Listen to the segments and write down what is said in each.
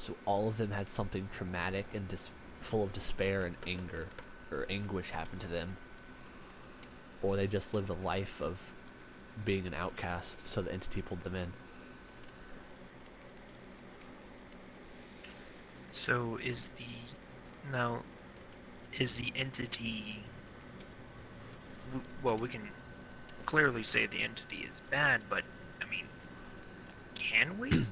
So all of them had something traumatic and full of despair and anger or anguish happen to them, or they just lived a life of being an outcast, so the entity pulled them in. So now is the entity, well, we can clearly say the entity is bad, but I mean, can we?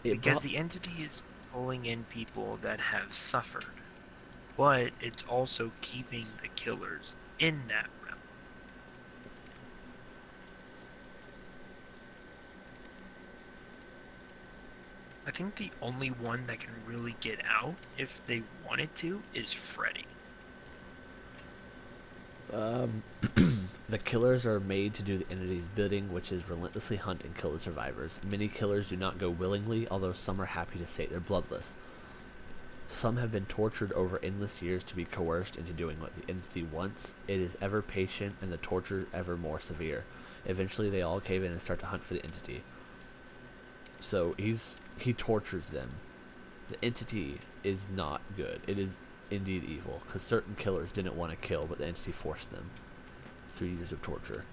It Because brought the entity is pulling in people that have suffered, but it's also keeping the killers in that realm. I think the only one that can really get out if they wanted to is Freddy. um, the killers are made to do the entity's bidding, which is relentlessly hunt and kill the survivors. Many killers do not go willingly, although some are happy to say they're bloodless. Some have been tortured over endless years to be coerced into doing what the entity wants. It is ever patient and the torture ever more severe. Eventually they all cave in and start to hunt for the entity. So he tortures them. The entity is not good. It is indeed evil, because certain killers didn't want to kill, but the entity forced them through years of torture.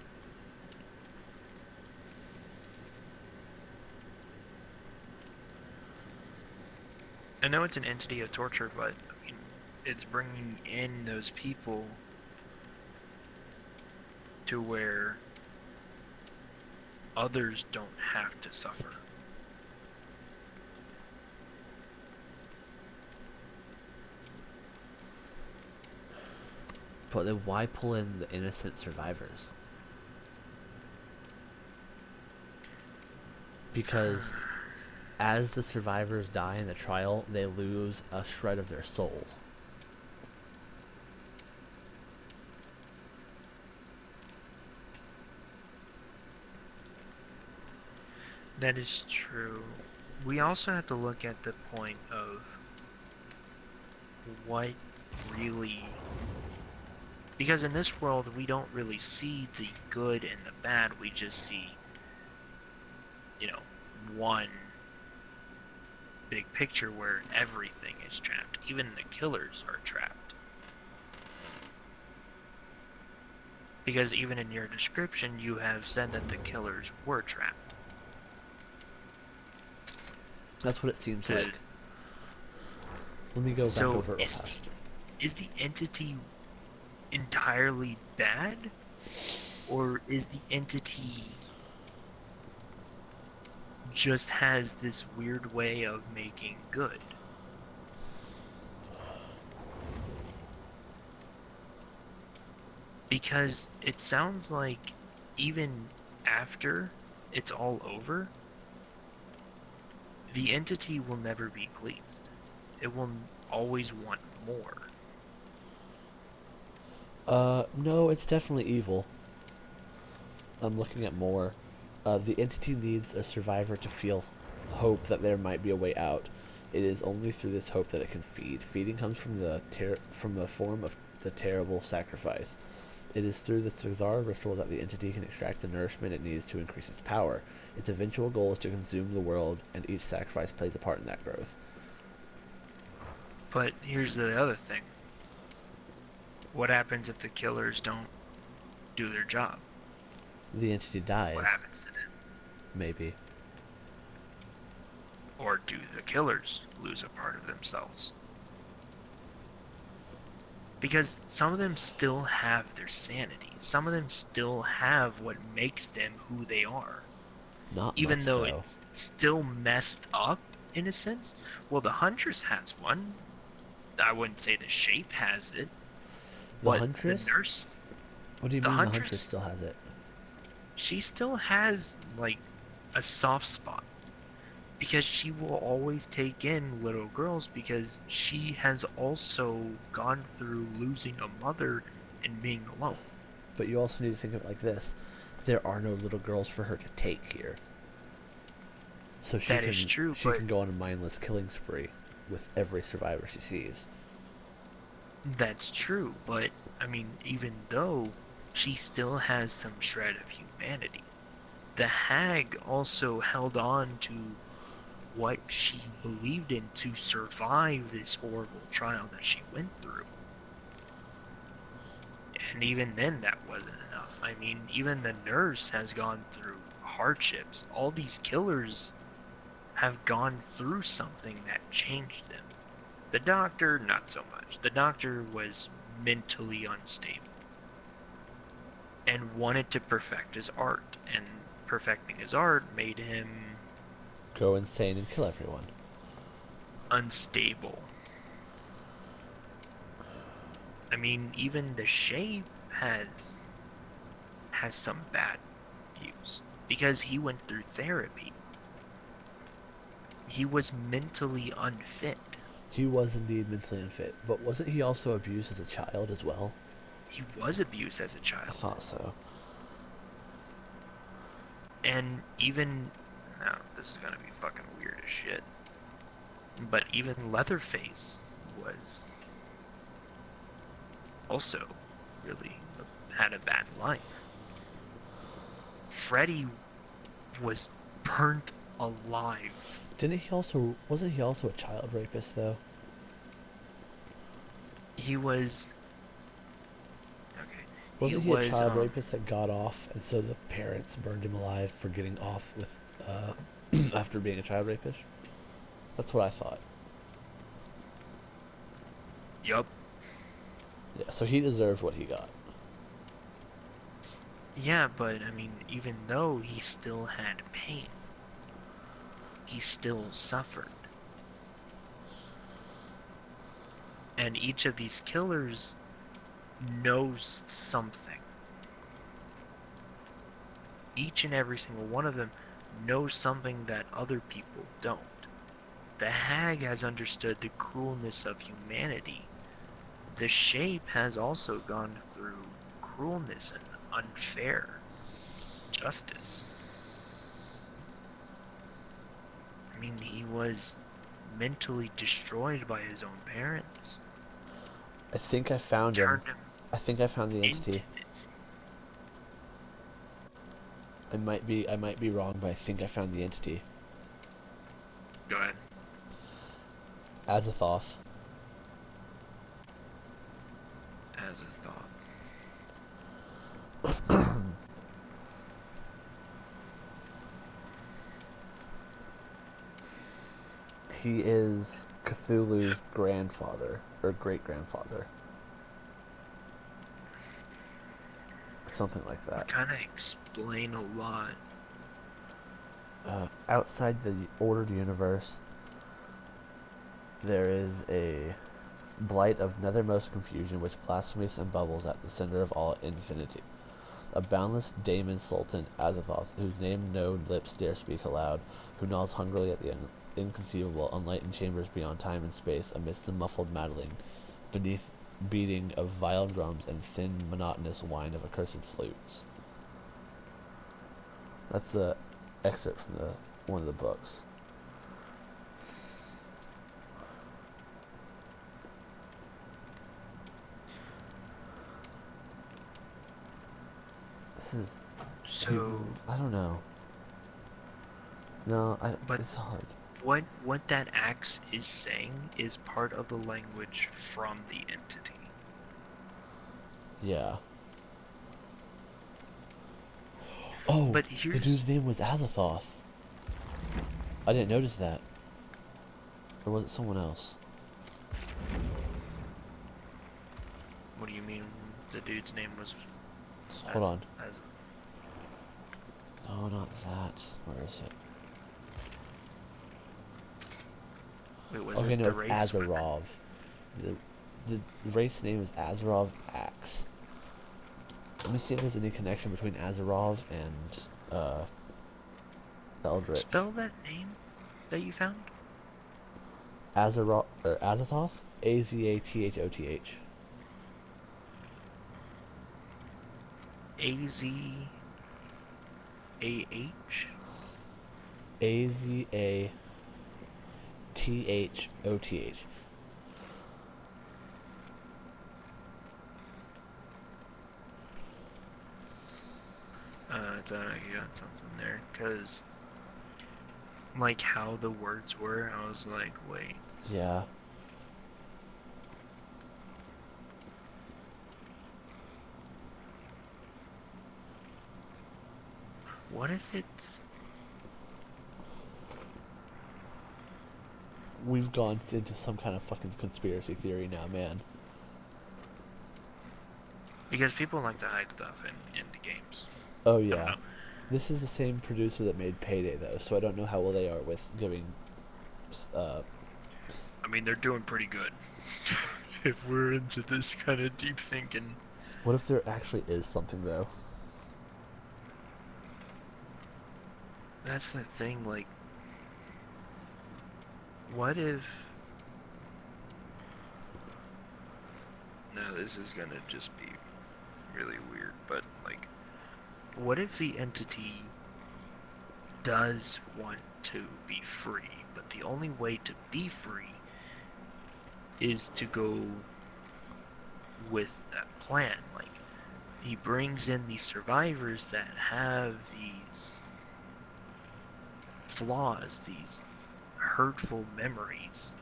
I know it's an entity of torture, but I mean, it's bringing in those people to where others don't have to suffer. But then why pull in the innocent survivors? Because as the survivors die in the trial, they lose a shred of their soul. That is true. We also have to look at the point of what really, because in this world we don't really see the good and the bad, we just see, you know, one big picture where everything is trapped. Even the killers are trapped. Because even in your description, you have said that the killers were trapped. That's what it seems To like. Let me go back so over it real fast. is the entity entirely bad, or is the entity just has this weird way of making good? Because it sounds like even after it's all over, the entity will never be pleased. It will always want more. No, it's definitely evil. I'm looking at more. The entity needs a survivor to feel hope that there might be a way out. It is only through this hope that it can feed. Feeding comes from the form of the terrible sacrifice. It is through this bizarre ritual that the entity can extract the nourishment it needs to increase its power. Its eventual goal is to consume the world, and each sacrifice plays a part in that growth. But here's the other thing. What happens if the killers don't do their job? The entity What dies, happens to them? maybe. Or do the killers lose a part of themselves? Because some of them still have their sanity. Some of them still have what makes them who they are. Not Even much, though though. it's still messed up in a sense. Well, the Huntress has one. I wouldn't say the Shape has it, The but Huntress? What do you The mean the Huntress Huntress, still has it? she still has like a soft spot because she will always take in little girls because she has also gone through losing a mother and being alone. But you also need to think of it like this. There are no little girls for her to take here. So That is true, she but can go on a mindless killing spree with every survivor she sees. that's true, but I mean, even though she still has some shred of humanity, the hag also held on to what she believed in to survive this horrible trial that she went through. And even then, that wasn't enough. I mean, even the nurse has gone through hardships. All these killers have gone through something that changed them. The doctor, not so much. The doctor was mentally unstable and wanted to perfect his art, and perfecting his art made him Go insane and kill everyone. unstable. I mean, even the Shape has some bad views because he went through therapy. He was mentally unfit. He was indeed mentally unfit, but wasn't he also abused as a child as well? He was abused as a I child. thought so. And even now, this is gonna be fucking weird as shit. But even Leatherface was also really had a bad life. Freddy was burnt alive. Wasn't he also a child rapist though? He was okay. Wasn't he a child rapist that got off, and so the parents burned him alive for getting off with, after being a child rapist? That's what I thought. Yup. Yeah, so he deserved what he got. Yeah, but I mean, even though he still had pain, he still suffered. And each of these killers knows something. Each and every single one of them knows something that other people don't. The Hag has understood the cruelness of humanity. The Shape has also gone through cruelness and unfair justice. I mean, he was mentally destroyed by his own parents. I think I found him. I think I found the entity. I might be wrong, but I think I found the entity. Go ahead. Azathoth. He is Cthulhu's grandfather, or great-grandfather. Something like that. Kind of explain a lot. Outside the ordered universe, there is a blight of nethermost confusion which blasphemes and bubbles at the center of all infinity. A boundless daemon sultan, Azathoth, whose name no lips dare speak aloud, who gnaws hungrily at the inconceivable, unlightened chambers beyond time and space, amidst the muffled mattling, beneath beating of vile drums and thin, monotonous whine of accursed flutes. That's a excerpt from one of the books. This is So I don't know. No, but it's hard. What that axe is saying is part of the language from the entity. Yeah. Oh, but the dude's name was Azathoth. I didn't notice that. Or was it someone else? What do you mean the dude's name was... Hold on. Oh, not that. Where is it? Wait, was okay, it no, the it's race? Azarov. The race name is Azarov Axe. Let me see if there's any connection between Azarov and the Eldritch. Spell that name that you found? Azarov or Azathoth? A-Z-A-T-H-O-T-H. A-Z-A-H? A-Z-A-T-H-O-T-H. I thought I got something there, because like how the words were, I was like, wait. Yeah. What if it's... We've gone into some kind of fucking conspiracy theory now, man. Because people like to hide stuff in the games. Oh I don't yeah. know. This is the same producer that made Payday though, so I don't know how well they are with giving uh I mean, they're doing pretty good. If we're into this kind of deep thinking. what if there actually is something though? That's the thing, like... What if... No, this is gonna just be really weird, but, like... What if the entity does want to be free, but the only way to be free is to go with that plan? Like, he brings in these survivors that have these flaws, these hurtful memories,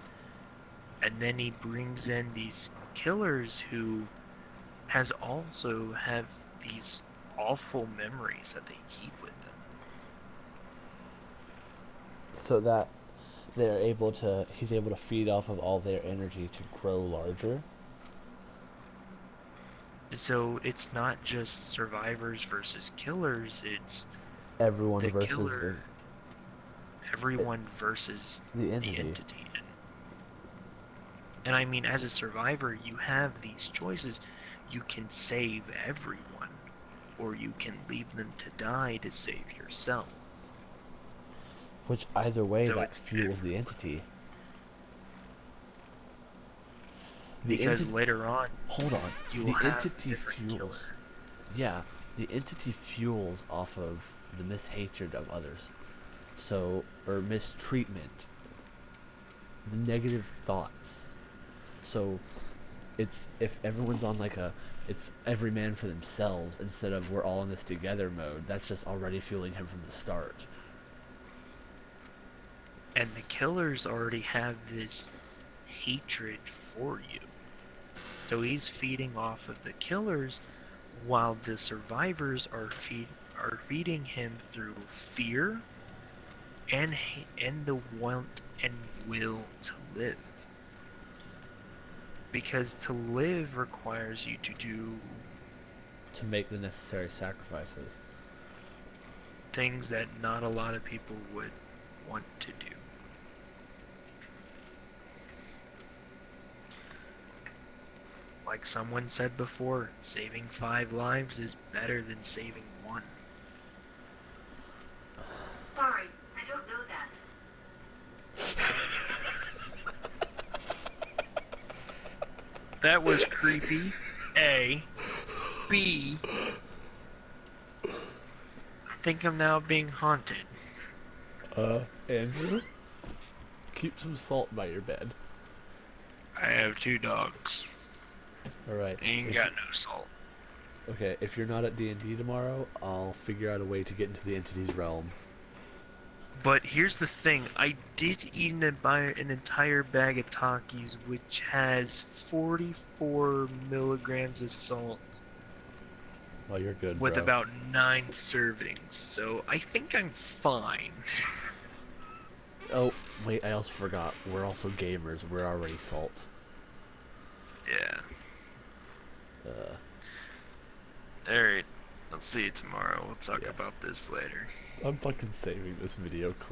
and then he brings in these killers who have these awful memories that they keep with them. So that he's able to feed off of all their energy to grow larger. So it's not just survivors versus killers, it's Everyone the versus killer, everyone versus the the entity. entity. And I mean, as a survivor, you have these choices. You can save everyone, or you can leave them to die to save yourself. Which either way So that it's fuels the everyone. entity. The Because entity later on, Hold on. you will The have a entity different fuels. killer. Yeah, the entity fuels off of the mishatred of others. So, or mistreatment, the negative thoughts. So, it's if everyone's on like it's every man for themselves instead of we're all in this together mode. That's just already fueling him from the start. And the killers already have this hatred for you. So he's feeding off of the killers while the survivors are feeding him through fear and the want and will to live. Because to live requires you To make the necessary sacrifices. things that not a lot of people would want to do. Like someone said before, saving 5 lives is better than saving 1. Sorry, I don't know that. That was creepy. A. B. I think I'm now being haunted. Andrew, keep some salt by your bed. I have 2 dogs. All right. They ain't got no salt. Okay, if you're not at D&D tomorrow, I'll figure out a way to get into the entity's realm. But here's the thing, I did eat an entire bag of Takis, which has 44 milligrams of salt, Oh, you're good, with bro. about 9 servings, so I think I'm fine. Oh, wait, I also forgot. We're also gamers. We're already salt. Yeah. Uh, Alright, I'll see you tomorrow. We'll talk Yeah. about this later. I'm fucking saving this video clip.